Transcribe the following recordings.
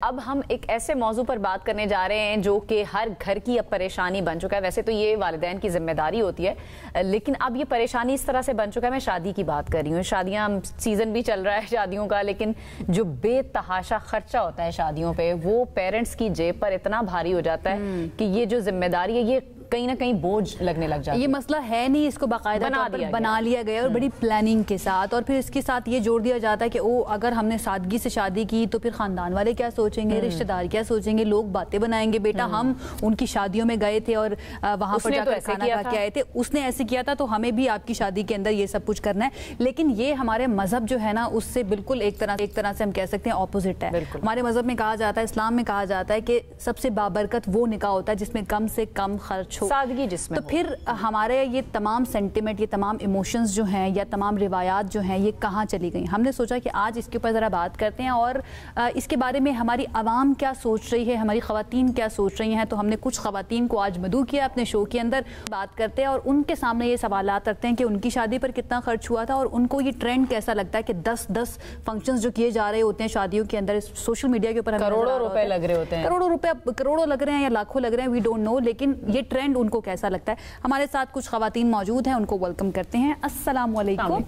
अब हम एक ऐसे मौजू पर बात करने जा रहे हैं जो कि हर घर की अब परेशानी बन चुका है। वैसे तो ये वालिदैन की जिम्मेदारी होती है, लेकिन अब ये परेशानी इस तरह से बन चुका है। मैं शादी की बात कर रही हूँ, शादियाँ सीजन भी चल रहा है शादियों का, लेकिन जो बेतहाशा खर्चा होता है शादियों पे वो पेरेंट्स की जेब पर इतना भारी हो जाता है कि ये जो जिम्मेदारी है ये कहीं ना कहीं बोझ लगने लग जाता है। ये मसला है नहीं, इसको बाकायदा बना लिया गया और बड़ी प्लानिंग के साथ, और फिर इसके साथ ये जोड़ दिया जाता है कि ओ अगर हमने सादगी से शादी की तो फिर खानदान वाले क्या सोचेंगे, रिश्तेदार क्या सोचेंगे, लोग बातें बनाएंगे। बेटा हम उनकी शादियों में गए थे और वहां पर जाकर खाना खा के आए थे, उसने ऐसे किया था तो हमें भी आपकी शादी के अंदर ये सब कुछ करना है। लेकिन ये हमारे मजहब जो है ना उससे बिल्कुल एक तरह से हम कह सकते हैं ऑपोजिट है। हमारे मजहब में कहा जाता है, इस्लाम में कहा जाता है कि सबसे बाबरकत वो निकाह होता है जिसमें कम से कम खर्च हो, सादगी जिसमें। तो फिर हमारे ये तमाम सेंटिमेंट, ये तमाम इमोशंस जो हैं या तमाम रिवायात जो हैं ये कहाँ चली गई। हमने सोचा कि आज इसके ऊपर ज़रा बात करते हैं और इसके बारे में हमारी आवाम क्या सोच रही है, हमारी ख़वातीन क्या सोच रही हैं। तो हमने कुछ ख़वातीन को आज मदऊ किया अपने शो के अंदर, बात करते हैं और उनके सामने ये सवालात रखते हैं कि उनकी शादी पर कितना खर्च हुआ था और उनको ये ट्रेंड कैसा लगता है कि 10 फंक्शंस जो किए जा रहे होते हैं शादियों के अंदर सोशल मीडिया के ऊपर, करोड़ों रुपए लग रहे होते हैं, करोड़ों लग रहे हैं या लाखों लग रहे हैं, वी डोंट नो, लेकिन ये ट्रेंड उनको कैसा लगता है। हमारे साथ कुछ खवातीन मौजूद हैं, उनको वेलकम करते हैं। अस्सलाम वालेकुम,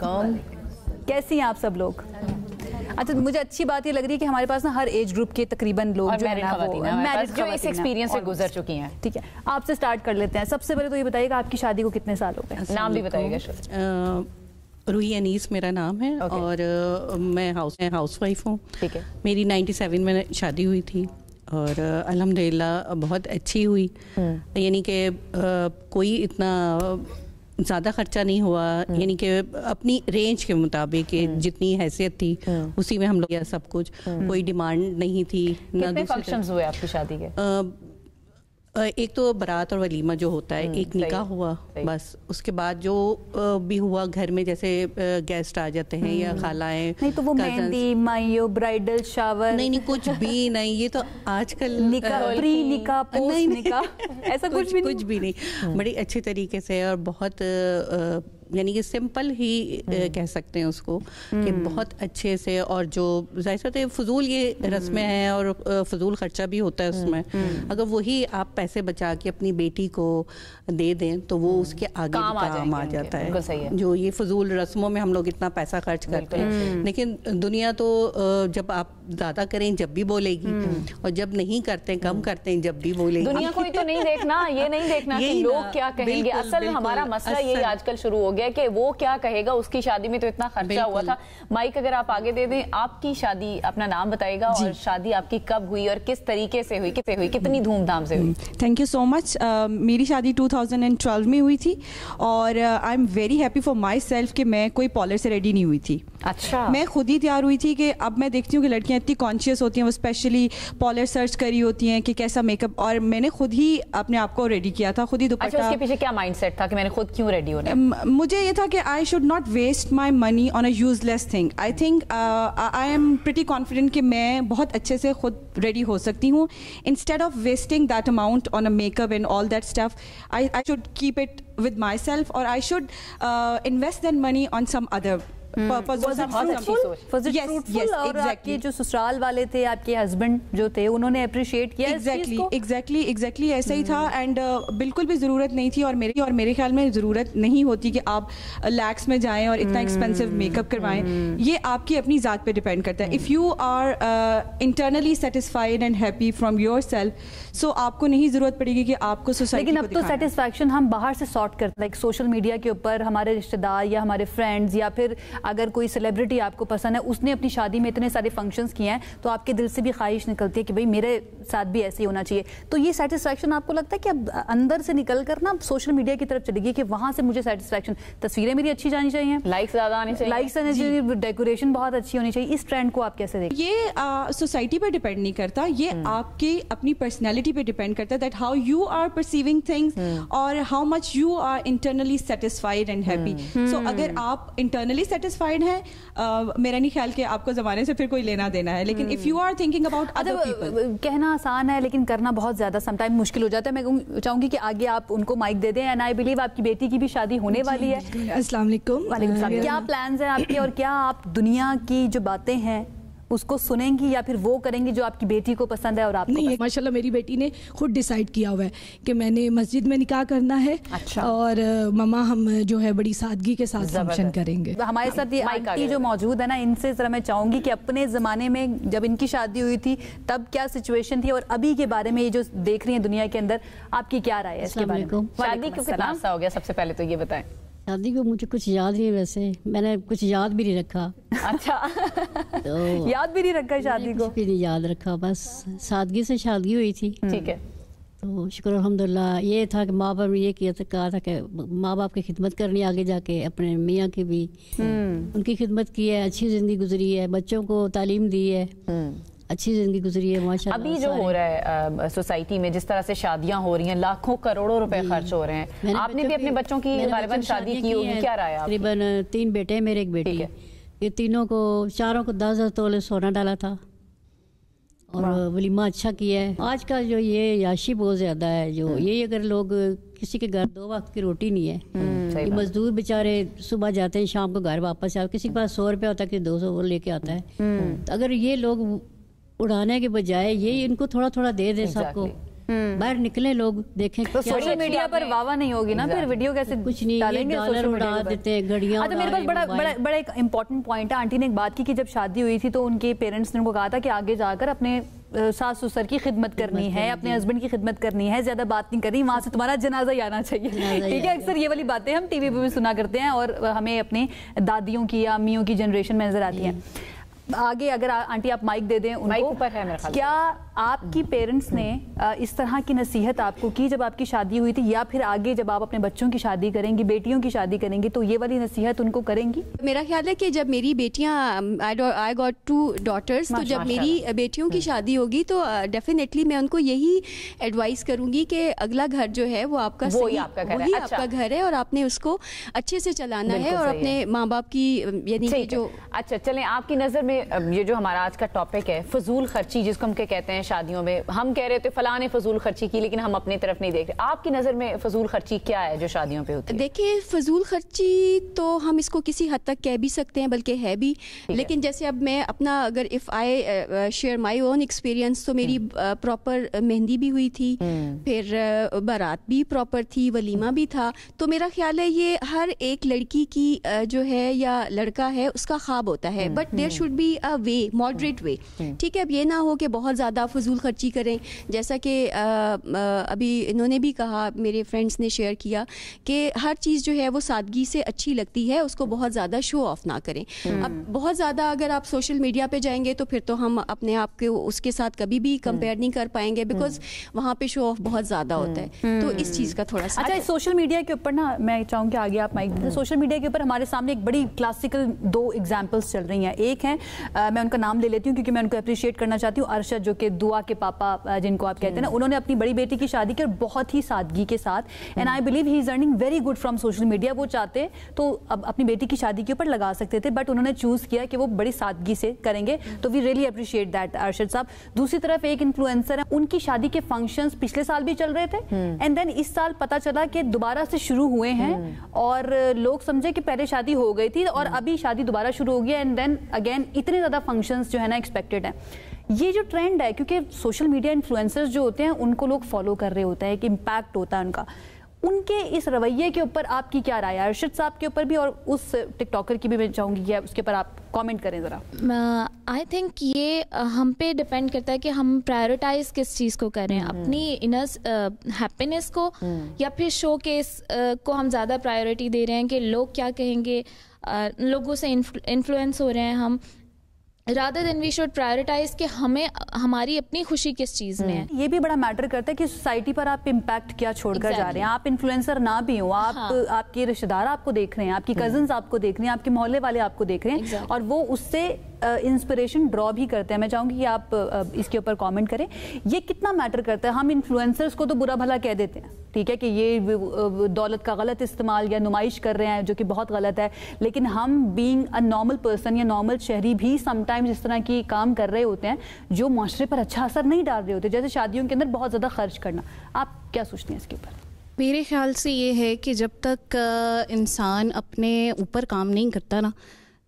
कैसी हैं आप सब लोग? अच्छा, मुझे अच्छी बात ये लग रही है कि हमारे पास ना हर एज ग्रुप के तकरीबन लोग जो है ना वो मैरिज जो इस एक्सपीरियंस से गुजर चुकी हैं। ठीक है, आपसे स्टार्ट कर लेते हैं। सबसे पहले तो ये बताइएगा आपकी शादी को कितने साल हो गए? नाम भी बताइएगा। रूही अनीस मेरा नाम है और मैं हाउस वाइफ हूँ। ठीक है, मेरी 97 में शादी हुई थी और अल्हम्दुलिल्लाह बहुत अच्छी हुई, यानी कि कोई इतना ज़्यादा खर्चा नहीं हुआ, यानी कि अपनी रेंज के मुताबिक जितनी हैसियत थी उसी में हम लोग या सब कुछ, कोई डिमांड नहीं थी। कितने फंक्शंस हुए आपकी शादी के? एक तो बारात और वलीमा जो होता है, एक निकाह हुआ, बस उसके बाद जो भी हुआ घर में जैसे गेस्ट आ जाते हैं या खालाएं, नहीं तो वो मेहंदी, मायो, ब्राइडल शावर, नहीं कुछ भी नहीं। ये तो आजकल निकाह, प्री निकाह, पोस्ट निकाह, ऐसा कुछ भी नहीं। बड़ी अच्छे तरीके से और बहुत यानी कि सिंपल ही कह सकते हैं उसको कि बहुत अच्छे से, और जो जाहिर है फजूल ये रस्में हैं और फजूल खर्चा भी होता है उसमें। अगर वही आप पैसे बचा के अपनी बेटी को दे दें तो वो उसके आगे काम आ जाता है। जो ये फजूल रस्मों में हम लोग इतना पैसा खर्च करते हैं, लेकिन दुनिया तो जब आप ज़्यादा करें जब भी बोलेगी, और जब नहीं करते कम करते हैं जब भी बोलेगी। दुनिया को तो नहीं देखना, ये नहीं देखना कि लोग क्या कहेंगे। असल हमारा मसला यही आजकल शुरू हो गया कि वो क्या कहेगा, उसकी शादी में तो इतना खर्चा हुआ था। माइक अगर आप आगे दे दें, आपकी शादी, अपना नाम बताइएगा और शादी आपकी कब हुई और किस तरीके से हुई, कितनी धूमधाम से हुई? Thank you so much. मेरी शादी 2012 में हुई थी और I am very happy for my self कि मैं कोई पॉलर से रेडी नहीं हुई थी। अच्छा, मैं खुद ही तैयार हुई थी कि अब मैं देखती हूँ कि लड़कियाँ इतनी कॉन्शियस होती हैं, वो स्पेशली पॉलर सर्च करी होती हैं कि कैसा मेकअप, और मैंने खुद ही अपने आप को रेडी किया था, खुद ही दुपट्टा। अच्छा, उसके पीछे क्या माइंडसेट था कि मैंने खुद क्यों रेडी होना? मुझे ये था कि I should not waste my money on a useless thing. I think I am pretty confident कि मैं बहुत अच्छे से खुद रेडी हो सकती हूँ। Instead of wasting that amount on a makeup and all that stuff, I should keep it with myself, और I should invest that money on some other purpose. और आपके जो ससुराल वाले थे, आपके हस्बैंड जो थे, उन्होंने अप्रिशिएट किया? एग्जैक्टली ऐसा ही था। एंड बिल्कुल भी ज़रूरत नहीं थी, और मेरे ख्याल में ज़रूरत नहीं होती कि आप लैक्स में जाएं और इतना एक्सपेंसिव मेकअप करवाएं। ये आपकी अपनी ज़ात पे डिपेंड करता है। If you are internally satisfied and happy from yourself, so आपको नहीं ज़रूरत पड़ेगी कि आपको सोसाइटी। लेकिन अब तो सेटिस्फैक्शन हम बाहर से सॉर्ट करते हैं, सोशल मीडिया के ऊपर हमारे रिश्तेदार या हमारे फ्रेंड्स, या फिर अगर कोई सेलिब्रिटी आपको पसंद है, उसने अपनी शादी में इतने सारे फंक्शंस किए हैं, तो आपके दिल से भी ख्वाहिश निकलती है कि भाई मेरे साथ भी ऐसे ही होना चाहिए। तो ये सेटिस्फैक्शन आपको लगता है कि अब अंदर से निकल कर ना सोशल मीडिया की तरफ चलेगी कि वहां से मुझे सेटिस्फैक्शन, तस्वीरें मेरी अच्छी जानी चाहिए, लाइक्स ज्यादा आनी चाहिए, लाइक्स आने चाहिए, डेकोरेशन बहुत अच्छी होनी चाहिए। इस ट्रेंड को आप कैसे देखते हैं? ये सोसाइटी पे डिपेंड नहीं करता, ये आपकी अपनी पर्सनैलिटी पे डिपेंड करता है, that how you are perceiving things और how much you are internally satisfied and happy. So अगर आप इंटरनली सेटिस्फाइड हैं, मेरा नहीं ख्याल कि आपको जमाने से फिर कोई लेना देना है, लेकिन if you are thinking about other people, कहना आसान है लेकिन करना बहुत ज्यादा समटाइम मुश्किल हो जाता है। मैं चाहूंगी कि आगे आप उनको माइक दे दें। एंड आई बिलीव आपकी बेटी की भी शादी होने वाली है। अस्सलाम वालेकुम। वालेकुम सलाम। क्या प्लान्स हैं आपके और क्या आप दुनिया की जो बातें हैं उसको सुनेंगी या फिर वो करेंगी जो आपकी बेटी को पसंद है और आपको नहीं? माशाल्लाह मेरी बेटी ने खुद डिसाइड किया हुआ है कि मैंने मस्जिद में निकाह करना है। अच्छा। और मम्मा हम जो है बड़ी सादगी के साथ फंक्शन करेंगे। हमारे साथ ये आंटी जो मौजूद है ना, इनसे जरा मैं चाहूंगी कि अपने ज़माने में जब इनकी शादी हुई थी तब क्या सिचुएशन थी और अभी के बारे में ये जो देख रही है दुनिया के अंदर, आपकी क्या राय है इसके बारे में? शादी को कितना अर्सा हो गया, सबसे पहले तो ये बताएं। शादी को मुझे कुछ याद नहीं, वैसे मैंने कुछ याद भी नहीं रखा। अच्छा। तो याद भी नहीं रखा शादी को? कुछ भी नहीं याद रखा, बस सादगी से शादी हुई थी। ठीक है। तो शुक्र अल्हम्दुलिल्लाह। ये था कि माँ बाप ने ये किया था, कहा था कि माँ बाप की खिदमत करनी, आगे जाके अपने मियाँ की भी उनकी खिदमत की है, अच्छी ज़िंदगी गुजरी है, बच्चों को तालीम दी है, अच्छी जिंदगी गुजरी है माशाल्लाह। अभी जो हो रहा है सोसाइटी में, जिस तरह से शादियां हो रही हैं, लाखों करोड़ों रुपए खर्च हो रहे हैं, आपने भी अपने बच्चों की गालिबन शादी की होगी, क्या राय है? तकरीबन 3 बेटे हैं मेरे, एक बेटी है। ये तीनों को, चारों को 10,000 तोले सोना डाला था और वलीमा अच्छा किया है। आज का जो ये याशी बहुत ज्यादा है, जो ये अगर लोग किसी के घर 2 वक्त की रोटी नहीं है, ये मजदूर बेचारे सुबह जाते हैं शाम को घर वापस आते, किसी के पास 100 रुपया होता है, किसी 200 वो लेके आता है। तो अगर ये लोग उड़ाने के बजाय ये इनको थोड़ा थोड़ा दे दे सबको, बाहर निकले लोग देखें। तो सोशल मीडिया पर वावा नहीं होगी ना, फिर वीडियो कैसे कुछ नहीं डालेंगे? डॉलर उड़ा देते हैं, घड़ियां। अच्छा, मेरे पास बड़ा एक इम्पोर्टेंट पॉइंट है। आंटी ने एक बात की कि जब शादी हुई थी तो उनके पेरेंट्स ने उनको कहा था कि आगे जाकर अपने सास ससुर की खिदमत करनी है, अपने हस्बैंड की खिदमत करनी है, ज्यादा बात नहीं करनी, वहां से तुम्हारा जनाजा ही आना चाहिए। ठीक है, अक्सर ये वाली बातें हम टीवी पे भी सुना करते हैं और हमें अपनी दादियों की या अम्मियों की जनरेशन में नजर आती है। आगे अगर आंटी आप माइक दे दें उनको, माइक ऊपर है मेरे ख्याल। क्या आपकी पेरेंट्स ने इस तरह की नसीहत आपको की जब आपकी शादी हुई थी, या फिर आगे जब आप अपने बच्चों की शादी करेंगी, बेटियों की शादी करेंगी, तो ये वाली नसीहत उनको करेंगी? मेरा ख्याल है कि जब मेरी बेटियां, आई गॉट 2 डॉटर्स, तो जब मेरी बेटियों की शादी होगी तो डेफिनेटली मैं उनको यही एडवाइस करूंगी कि अगला घर जो है वो आपका वही आपका घर है और आपने उसको अच्छे से चलाना है और अपने माँ बाप की यानी जो। अच्छा, चलें, आपकी नज़र में ये जो हमारा आज का टॉपिक है फजूल खर्ची, जिसको हम कहते हैं शादियों में, हम कह रहे थे फलां ने फजूल खर्ची की, लेकिन हम अपनी तरफ नहीं देख रहे। आपकी नज़र में फजूल खर्ची क्या है जो शादियों पे होती है? देखिए, फजूल खर्ची तो हम इसको किसी हद तक कह भी सकते हैं, बल्कि है भी। लेकिन जैसे अब मैं अपना, अगर if I share my own experience, तो मेरी प्रॉपर मेहंदी भी हुई थी, फिर बारात भी प्रॉपर थी, वलीमा भी था। तो मेरा ख्याल है ये हर एक लड़की की जो है या लड़का है उसका ख्वाब होता है, but there should be a way, moderate way. ठीक है, अब ये ना हो कि बहुत ज़्यादा फजूल खर्ची करें, जैसा कि अभी इन्होंने भी कहा, मेरे फ्रेंड्स ने शेयर किया कि हर चीज़ जो है वो सादगी से अच्छी लगती है, उसको बहुत ज़्यादा शो ऑफ ना करें। अब बहुत ज़्यादा अगर आप सोशल मीडिया पे जाएंगे तो फिर तो हम अपने आप को उसके साथ कभी भी कंपेयर नहीं कर पाएंगे, बिकॉज वहाँ पे शो ऑफ बहुत ज़्यादा होता है। तो इस चीज़ का थोड़ा सा। अच्छा, सोशल मीडिया के ऊपर ना मैं चाहूँगी आगे आप माइक दें। सोशल मीडिया के ऊपर हमारे सामने एक बड़ी क्लासिकल 2 एग्जाम्पल्स चल रही हैं। एक है, मैं उनका नाम ले लेती हूँ क्योंकि मैं उनको अप्रिशिएट करना चाहती हूँ, अरशद, जो कि दुआ के पापा जिनको आप कहते हैं ना, उन्होंने अपनी बड़ी बेटी की शादी की और बहुत ही सादगी के साथ, and I believe he is earning very good from social media. वो चाहते तो अब अपनी बेटी की शादी के ऊपर लगा सकते थे, बट उन्होंने चूज किया कि वो बड़ी सादगी से करेंगे, तो we really appreciate that Arshad साहब। दूसरी तरफ एक इन्फ्लुएंसर है, उनकी शादी के फंक्शंस पिछले साल भी चल रहे थे, एंड देन इस साल पता चला कि दोबारा से शुरू हुए हैं और लोग समझे कि पहले शादी हो गई थी और अभी शादी दोबारा शुरू हो गई, एंड देन अगेन इतने ज्यादा फंक्शंस जो है ना एक्सपेक्टेड है। ये जो ट्रेंड है, क्योंकि सोशल मीडिया इन्फ्लुएंसर्स जो होते हैं उनको लोग फॉलो कर रहे होते हैं, एक इम्पैक्ट होता है उनका, उनके इस रवैये के ऊपर आपकी क्या राय है? अरशद साहब के ऊपर भी और उस टिकटॉकर की भी मैं चाहूँगी कि उसके ऊपर आप कमेंट करें ज़रा। आई थिंक ये हम पे डिपेंड करता है कि हम प्रायोरिटाइज किस चीज़ को करें, अपनी इनर हैप्पीनेस को या फिर शो केस को हम ज़्यादा प्रायोरिटी दे रहे हैं कि लोग क्या कहेंगे, लोगों से इन्फ्लुएंस हो रहे हैं हम, rather than we should prioritize कि हमें हमारी अपनी खुशी किस चीज में है। ये भी बड़ा मैटर करता है कि सोसाइटी पर आप इम्पैक्ट क्या छोड़कर जा रहे हैं। आप इन्फ्लुएंसर ना भी हो, आप आपके रिश्तेदार आपको देख रहे हैं, आपकी कजिन्स आपको देख रहे हैं, आपके मोहल्ले वाले आपको देख रहे हैं, और वो उससे इंस्पिरेशन ड्रॉ भी करते हैं। मैं चाहूंगी कि आप इसके ऊपर कमेंट करें, ये कितना मैटर करता है। हम इन्फ्लुएंसर्स को तो बुरा भला कह देते हैं, ठीक है, कि ये दौलत का गलत इस्तेमाल या नुमाइश कर रहे हैं, जो कि बहुत गलत है, लेकिन हम बीइंग अ नॉर्मल पर्सन या नॉर्मल शहरी भी समटाइम्स इस तरह की काम कर रहे होते हैं जो माशरे पर अच्छा असर नहीं डाल रहे होते, जैसे शादियों के अंदर बहुत ज़्यादा खर्च करना। आप क्या सोचते हैं इसके ऊपर? मेरे ख्याल से ये है कि जब तक इंसान अपने ऊपर काम नहीं करता ना,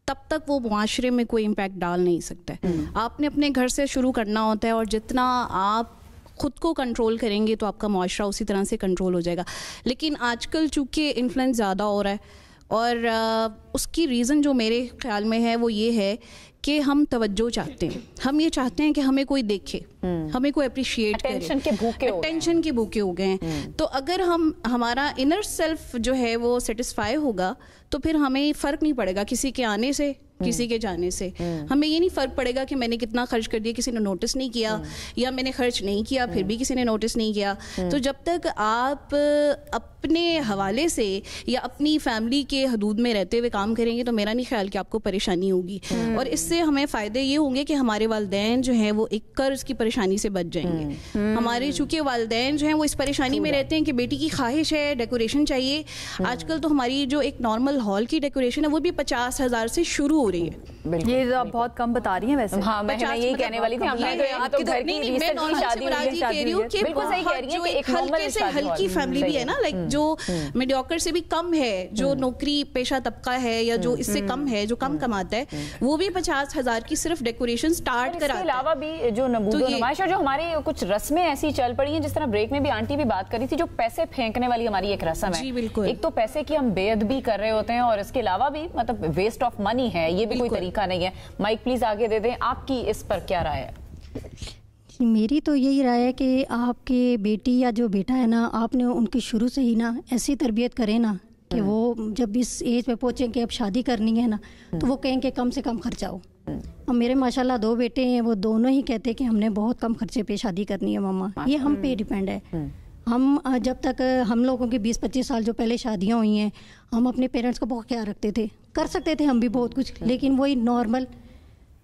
तब तक वो मुआशरे में कोई इम्पैक्ट डाल नहीं सकता है। आपने अपने घर से शुरू करना होता है, और जितना आप खुद को कंट्रोल करेंगे तो आपका मुआशरा उसी तरह से कंट्रोल हो जाएगा। लेकिन आजकल चूँकि इन्फ्लुएंस ज़्यादा हो रहा है, और उसकी रीज़न जो मेरे ख्याल में है वो ये है कि हम तवज्जो चाहते हैं, हम ये चाहते हैं कि हमें कोई देखे, हमें कोई अप्रिशिएट करे, अटेंशन के भूखे हो गए हैं। तो अगर हम हमारा इनर सेल्फ जो है वो सेटिस्फाई होगा तो फिर हमें फ़र्क नहीं पड़ेगा किसी के आने से, किसी के जाने से। हमें ये नहीं फ़र्क पड़ेगा कि मैंने कितना खर्च कर दिया, किसी ने नोटिस नहीं किया, या मैंने खर्च नहीं किया फिर भी किसी ने नोटिस नहीं किया। तो जब तक आप अपने हवाले से या अपनी फैमिली के हदूद में रहते हुए काम करेंगे तो मेरा नहीं ख्याल कि आपको परेशानी होगी। और इससे हमें फ़ायदे ये होंगे कि हमारे वालिदैन जो हैं वो एक कर्ज की परेशानी से बच जाएंगे। हमारे चूँकि वालिदैन जो हैं वो इस परेशानी में रहते हैं कि बेटी की ख्वाहिश है, डेकोरेशन चाहिए। आजकल तो हमारी जो एक नॉर्मल हॉल की डेकोरेशन है वो भी 50,000 से शुरू हो रही है। ये तो आप बहुत कम बता रही हैं वैसे। हाँ, मैं यही कहने वाली थी। आपकी घर की रिसेंट की शादी हुई है, बिल्कुल सही कह रही हैं कि एक हल्के से हल्की फैमिली भी है ना, लाइक जो मीडियोकर से भी कम है, जो नौकरी पेशा तबका है या जो इससे कम है, जो कम कमाता है, वो भी 50,000 की सिर्फ डेकोरेशन स्टार्ट करा। इसके अलावा भी जो नमूद नुमाइश और जो हमारी कुछ रस्में ऐसी चल पड़ी हैं, जिस तरह ब्रेक में भी आंटी भी बात करी थी, जो पैसे फेंकने वाली हमारी एक रस्म है। एक तो पैसे की हम बेअदबी कर रहे होते हैं, और इसके अलावा भी मतलब वेस्ट ऑफ मनी है, ये भी कोई तरीका नहीं है। माइक प्लीज आगे दे दें, आपकी इस पर क्या राय है? मेरी तो यही राय है कि आपकी बेटी या जो बेटा है ना, आपने उनकी शुरू से ही ना ऐसी तरबियत करें ना कि वो जब इस एज पे पहुँचें कि अब शादी करनी है ना, तो वो कहें कि कम से कम खर्चा हो। अब मेरे माशाल्लाह 2 बेटे हैं, वो दोनों ही कहते हैं कि हमने बहुत कम खर्चे पे शादी करनी है मम्मा। ये हम पे डिपेंड है। हम जब तक हम लोगों की 20-25 साल जो पहले शादियाँ हुई हैं, हम अपने पेरेंट्स को बहुत ख्याल रखते थे, कर सकते थे हम भी बहुत कुछ, लेकिन वही नॉर्मल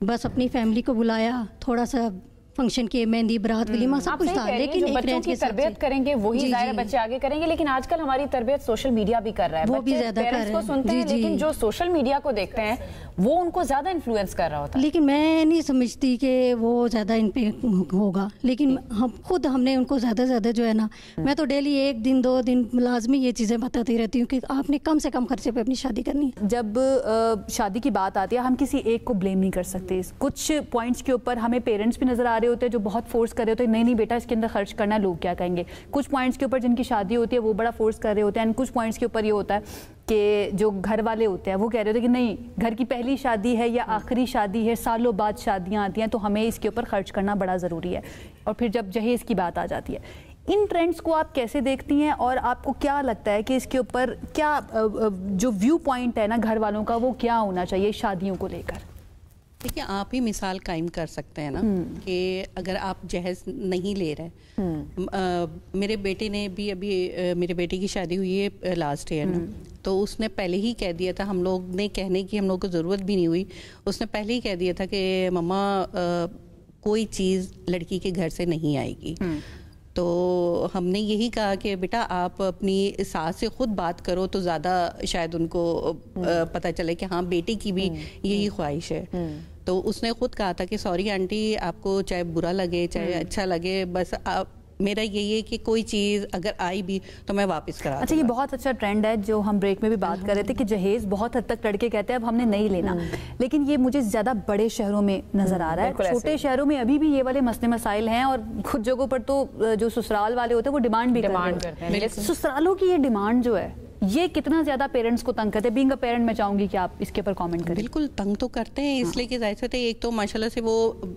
बस अपनी फैमिली को बुलाया, थोड़ा सा फंक्शन के मेहंदी बारात वलीमा सब कुछ था, लेकिन एक बच्चों की तरबियत करेंगे वही ज़ाहिर बच्चे आगे करेंगे। लेकिन आजकल हमारी तरबियत सोशल मीडिया भी कर रहा है, वो भी ज्यादा कर रहे हैं, सुनते हैं, लेकिन जो सोशल मीडिया को देखते हैं वो उनको ज्यादा इन्फ्लुएंस कर रहा होता है। लेकिन मैं नहीं समझती कि वो ज्यादा इन पे होगा, लेकिन हम खुद हमने उनको ज्यादा ज्यादा जो है ना, मैं तो डेली 1 दिन 2 दिन लाजमी ये चीजें बताती रहती हूँ कि आपने कम से कम खर्चे पे अपनी शादी करनी है। जब शादी की बात आती है, हम किसी एक को ब्लेम नहीं कर सकते। कुछ पॉइंट्स के ऊपर हमें पेरेंट्स भी नजर आ रहे होते हैं जो बहुत फोर्स कर रहे होते हैं, नहीं नहीं बेटा इसके अंदर खर्च करना है, लोग क्या कहेंगे। कुछ पॉइंट्स के ऊपर जिनकी शादी होती है वो बड़ा फोर्स कर रहे होते हैं, एंड कुछ पॉइंट्स के ऊपर ये होता है कि जो घर वाले होते हैं वो कह रहे होते हैं कि नहीं, घर की पहली शादी है या आखिरी शादी है, सालों बाद शादियां आती हैं, तो हमें इसके ऊपर खर्च करना बड़ा ज़रूरी है। और फिर जब जहेज़ की बात आ जाती है, इन ट्रेंड्स को आप कैसे देखती हैं, और आपको क्या लगता है कि इसके ऊपर क्या जो व्यू पॉइंट है ना घर वालों का, वो क्या होना चाहिए शादियों को लेकर? देखिए, आप ही मिसाल कायम कर सकते हैं ना कि अगर आप जहेज नहीं ले रहे। मेरे बेटे ने भी अभी मेरे बेटे की शादी हुई है लास्ट ईयर ना, तो उसने पहले ही कह दिया था, हम लोग ने कहने की हम लोग को ज़रूरत भी नहीं हुई, उसने पहले ही कह दिया था कि मम्मा कोई चीज़ लड़की के घर से नहीं आएगी। तो हमने यही कहा कि बेटा आप अपनी सास से खुद बात करो तो ज़्यादा शायद उनको पता चले कि हाँ बेटे की भी यही ख्वाहिश है। तो उसने खुद कहा था कि सॉरी आंटी, आपको चाहे बुरा लगे चाहे अच्छा लगे, बस आप मेरा यही है कि कोई चीज़ अगर आई भी तो मैं वापस करा। अच्छा, ये बहुत अच्छा ट्रेंड है जो हम ब्रेक में भी बात कर रहे थे कि जहेज बहुत हद तक लड़के कहते हैं अब हमने नहीं लेना, लेकिन ये मुझे ज़्यादा बड़े शहरों में नज़र आ रहा है। छोटे शहरों में अभी भी ये वाले मसले मसाइल हैं, और कुछ जगहों पर तो जो ससुराल वाले होते हैं वो डिमांड भी करते हैं। ससुरालों की ये डिमांड जो है ये कितना ज्यादा पेरेंट्स को तंग करते हैं? बीइंग अ पेरेंट मैं चाहूंगी कि आप इसके ऊपर कमेंट करें। बिल्कुल तंग तो करते हैं, इसलिए कि जाहिर सी एक तो माशाल्लाह से वो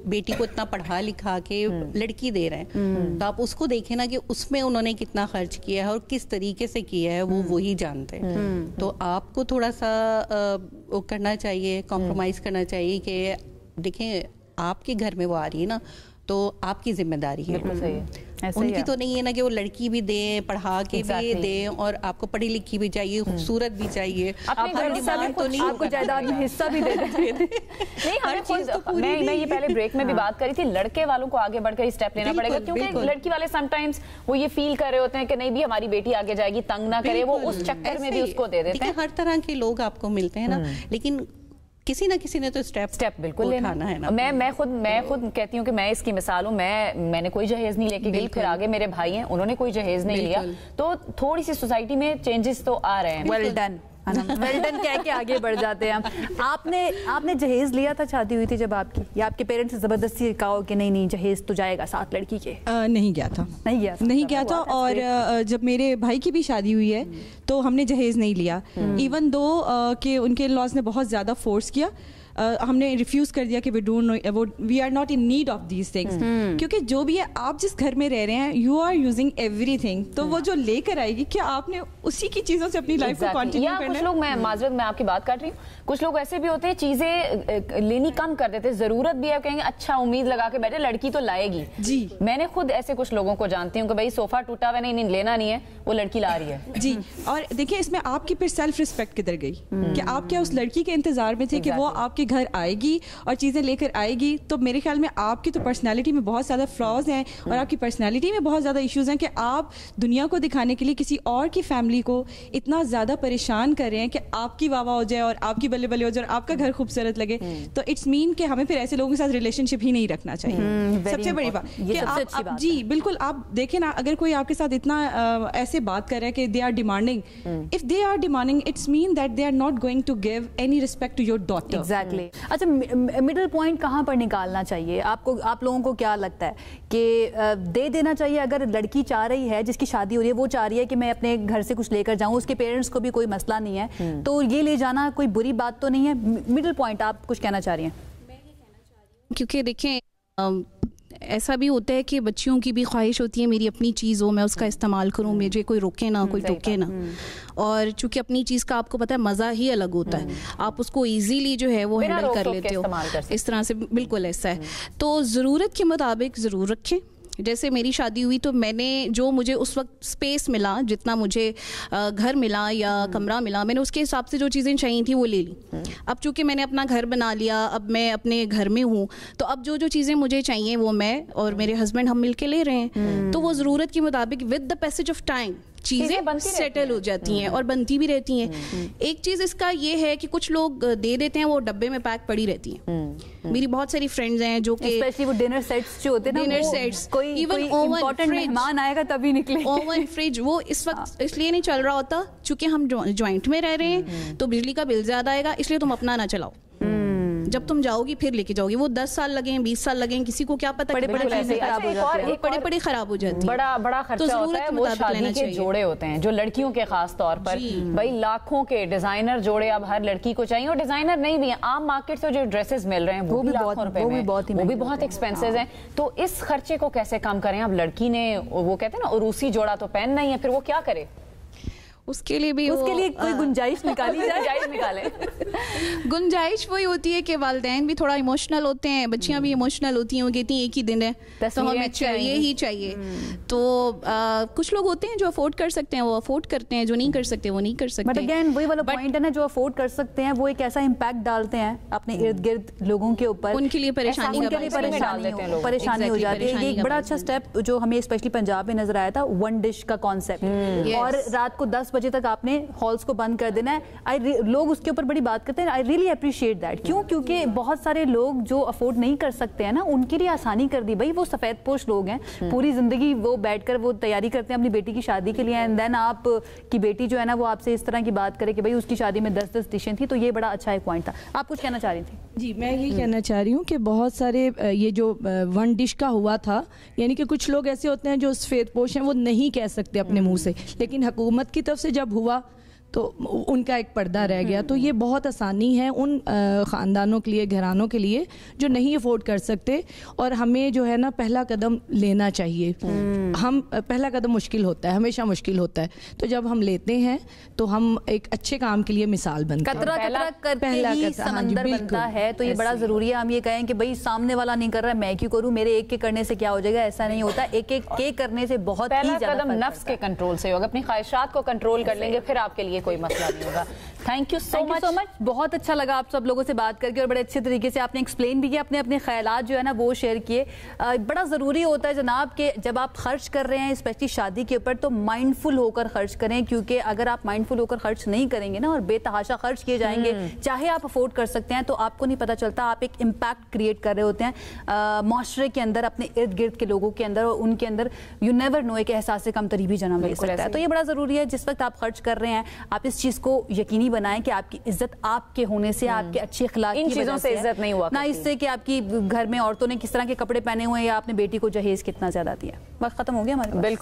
बेटी को इतना पढ़ा लिखा के लड़की दे रहे हैं, तो आप उसको देखें ना कि उसमें उन्होंने कितना खर्च किया है और किस तरीके से किया है, वो वही जानते हैं। तो आपको थोड़ा सा वो करना चाहिए, कॉम्प्रोमाइज करना चाहिए कि देखें आपके घर में वो आ रही है ना, तो आपकी जिम्मेदारी है। उनकी तो नहीं है ना कि वो लड़की भी दे, पढ़ा के भी दे, और आपको पढ़ी लिखी भी चाहिए, खूबसूरत भी चाहिए, आपको जायदाद में हिस्सा भी दे दें। नहीं, हर चीज मैं ये पहले ब्रेक में भी बात करी थी, लड़के वालों को आगे बढ़कर स्टेप लेना पड़ेगा, क्योंकि लड़की वाले समटाइम्स वो ये फील कर रहे होते हैं कि नहीं भी हमारी बेटी आगे जाएगी, तंग ना करे, वो उस चक्कर में भी उसको दे देते हैं। हर तरह के लोग आपको मिलते हैं ना, लेकिन किसी ना किसी ने तो स्टेप बिल्कुल लेना है ना। मैं खुद कहती हूँ कि मैं इसकी मिसाल हूँ। मैंने कोई जहेज नहीं लेके गई, फिर आगे मेरे भाई हैं उन्होंने कोई जहेज नहीं लिया, तो थोड़ी सी सोसाइटी में चेंजेस तो आ रहे हैं। Well done. वेल डन कह के आगे बढ़ जाते हैं हम। आपने जहेज लिया था, शादी हुई थी जब आपकी, या आपके पेरेंट्स ने जबरदस्ती कहा कि नहीं जहेज तो जाएगा साथ लड़की के? नहीं गया था, नहीं गया था। और जब मेरे भाई की भी शादी हुई है तो हमने जहेज नहीं लिया, इवन दो कि उनके लॉज ने बहुत ज़्यादा फोर्स किया। हमने रिफ्यूज़ कर दिया कि we are not in need of these things, क्योंकि जो भी है आप जिस घर में रह रहे हैं यू आर यूजिंग एवरीथिंग, तो वो जो लेकर आएगी क्या आपने उसी की चीज़ों से अपनी लाइफ को कंटिन्यू करना है? कुछ लोग, मैं माजरत में आपकी बात काट रही हूँ, कुछ लोग ऐसे भी होते हैं चीज़ें लेनी कम कर देते, ज़रूरत भी है, कहेंगे अच्छा उम्मीद लगा के बैठे लड़की तो लाएगी जी। मैंने खुद ऐसे कुछ लोगों को जानती हूँ कि भाई सोफा टूटा हुआ नहीं लेना नहीं है, वो लड़की ला रही है जी। और देखिए इसमें आपकी फिर सेल्फ रिस्पेक्ट किधर गई कि आप क्या उस लड़की के इंतजार में थे कि वो आपके घर आएगी और चीजें लेकर आएगी? तो मेरे ख्याल में आपकी तो पर्सनालिटी में बहुत ज्यादा फ्लॉज हैं और आपकी पर्सनालिटी में बहुत ज्यादा इश्यूज हैं कि आप दुनिया को दिखाने के लिए किसी और की फैमिली को इतना ज्यादा परेशान कर रहे हैं कि आपकी वावा हो जाए और आपकी बल्ले बल्ले हो जाए और आपका घर खूबसूरत लगे। तो इट्स मीन कि हमें फिर ऐसे लोगों के साथ रिलेशनशिप ही नहीं रखना चाहिए। सबसे बड़ी बात कि आप जी बिल्कुल आप देखें ना, अगर कोई आपके साथ इतना ऐसे बात कर रहा है कि they are demanding, if they are demanding it's mean that they are not going to give any respect to your daughter. Exactly. अच्छा, मिडिल पॉइंट कहाँ पर निकालना चाहिए आपको? आप लोगों को क्या लगता है कि दे देना चाहिए? अगर लड़की चाह रही है, जिसकी शादी हो रही है, वो चाह रही है कि मैं अपने घर से कुछ लेकर जाऊं, उसके पेरेंट्स को भी कोई मसला नहीं है, तो ये ले जाना कोई बुरी बात तो नहीं है? मिडिल पॉइंट आप कुछ कहना चाह रही हैं? मैं ये कहना चाह रही हूँ क्योंकि देखें ऐसा भी होता है कि बच्चियों की भी ख्वाहिश होती है मेरी अपनी चीज़ हो, मैं उसका इस्तेमाल करूँ, मुझे कोई रोके ना, कोई टोके ना। और चूंकि अपनी चीज़ का आपको पता है मज़ा ही अलग होता है, आप उसको इजीली जो है वो हैंडल कर लेते हो, इस तरह से बिल्कुल ऐसा है। तो ज़रूरत के मुताबिक ज़रूर रखें। जैसे मेरी शादी हुई तो मैंने जो मुझे उस वक्त स्पेस मिला, जितना मुझे घर मिला या कमरा मिला, मैंने उसके हिसाब से जो चीज़ें चाहिए थी वो ले ली। अब चूंकि मैंने अपना घर बना लिया, अब मैं अपने घर में हूँ, तो अब जो जो चीज़ें मुझे चाहिए वो मैं और मेरे हस्बैंड हम मिल के ले रहे हैं। तो वो ज़रूरत के मुताबिक with the passage of time चीज़ें सेटल हो जाती हैं और बनती भी रहती हैं। एक चीज़ इसका ये है कि कुछ लोग दे देते हैं, वो डब्बे में पैक पड़ी रहती हैं। मेरी बहुत सारी फ्रेंड्स हैं जो कि स्पेशली वो डिनर सेट्स जो होते हैं ना, डिनर सेट्स, कोई इम्पोर्टेंट मेहमान आएगा तभी निकले, ओवन फ्रिज वो इस वक्त इसलिए नहीं चल रहा होता क्योंकि हम जॉइंट में रह रहे हैं तो बिजली का बिल ज़्यादा आएगा, इसलिए तुम अपना ना चलाओ। जब तुम जाओगी फिर लेके जाओगी, वो 10 साल लगे, 20 साल लगे, किसी को क्या पता, बड़े-बड़े खराब हो जाती है। बड़ा खर्चा होता है। वो शादी के जोड़े होते हैं जो लड़कियों के खास तौर पर, भाई लाखों के डिजाइनर जोड़े अब हर लड़की को चाहिए, और डिजाइनर नहीं भी है, आम मार्केट से जो ड्रेसेस मिल रहे हैं वो भी लाखों रुपए में, वो भी बहुत एक्सपेंसिव हैं। तो इस खर्चे को कैसे कम करें? अब लड़की ने वो कहते हैं ना उरूसी जोड़ा तो पहनना ही है, फिर वो क्या करे? उसके लिए कोई गुंजाइश निकाली जाए। गुंजाइश वही होती है कि वालिदैन भी थोड़ा इमोशनल होते हैं, बच्चियां भी इमोशनल होती हैं, वो कहती हैं एक ही दिन है तो हमें चाहिए ही चाहिए। तो कुछ लोग होते हैं जो अफोर्ड कर सकते हैं वो अफोर्ड करते हैं, जो नहीं कर सकते वो नहीं कर सकते। बट अगेन वही वाला पॉइंट है ना, जो अफोर्ड कर सकते हैं वो एक ऐसा इम्पैक्ट डालते हैं अपने इर्द गिर्द लोगों के ऊपर, उनके लिए परेशानी हो जाती है। एक बड़ा अच्छा स्टेप जो हमें स्पेशली पंजाब में नजर आया था, वन डिश का कॉन्सेप्ट, और रात को 10 बजे तक आपने हॉल्स को बंद कर देना है। लोग उसके ऊपर बड़ी बात करते हैं, आई रियली अप्रिशिएट दैट। क्यों? क्योंकि बहुत सारे लोग जो अफोर्ड नहीं कर सकते हैं ना, उनके लिए आसानी कर दी। भाई वो सफेद पोश लोग हैं, पूरी जिंदगी वो बैठकर वो तैयारी करते हैं अपनी बेटी की शादी के लिए, एंड देन आप की बेटी जो है ना वो आपसे इस तरह की बात करे कि भाई उसकी शादी में 10-10 डिशें थी। तो ये बड़ा अच्छा एक पॉइंट था। आप कुछ कहना चाह रही थी? जी, मैं ये कहना चाह रही हूँ कि बहुत सारे ये जो वन डिश का हुआ था, यानी कि कुछ लोग ऐसे होते हैं जो सफेद पोश हैं, वो नहीं कह सकते अपने मुंह से, लेकिन हुकूमत की तरफ से जब हुआ तो उनका एक पर्दा रह गया। तो ये बहुत आसानी है उन ख़ानदानों के लिए, घरानों के लिए जो नहीं अफोर्ड कर सकते, और हमें जो है ना पहला कदम लेना चाहिए। हम पहला कदम मुश्किल होता है, हमेशा मुश्किल होता है, तो जब हम लेते हैं तो हम एक अच्छे काम के लिए मिसाल बनते हैं। कतरा कतरा करके ही समंदर बनता है। तो ये बड़ा ज़रूरी है हम ये कहें कि भाई सामने वाला नहीं कर रहा है मैं क्यों करूँ, मेरे एक के करने से क्या हो जाएगा, ऐसा नहीं होता। एक एक के करने से बहुत ही ज़्यादा कदम नफ्स के कंट्रोल से होगा। अपनी ख्वाहिशात को कंट्रोल कर लेंगे, फिर आपके लिए कोई मसला नहीं होगा। Thank you so much. बहुत अच्छा लगा आप सब लोगों से बात करके, और बड़े अच्छे तरीके से आपने एक्सप्लेन भी किया, अपने अपने ख्यालात जो है ना वो शेयर किए। बड़ा ज़रूरी होता है जनाब कि जब आप खर्च कर रहे हैं स्पेशली शादी के ऊपर, तो माइंडफुल होकर खर्च करें, क्योंकि अगर आप माइंडफुल होकर खर्च नहीं करेंगे ना और बेतहाशा खर्च किए जाएंगे, चाहे आप अफोर्ड कर सकते हैं, तो आपको नहीं पता चलता आप एक इम्पैक्ट क्रिएट कर रहे होते हैं माशरे के अंदर, अपने इर्द गिर्द के लोगों के अंदर, और उनके अंदर यू नेवर नो एक एहसास कमतरी भी जन्म ले सकता है। तो ये बड़ा ज़रूरी है जिस वक्त आप खर्च कर रहे हैं आप इस चीज को यकीनी बनाएं कि आपकी इज्जत आपके होने से, आपके अच्छे अखलाक इन चीजों से इज्जत नहीं हुआ ना इससे कि आपकी घर में औरतों ने किस तरह के कपड़े पहने हुए हैं या आपने बेटी को जहेज कितना ज्यादा दिया। वक्त खत्म हो गया हमारे पास। बिल्कुल।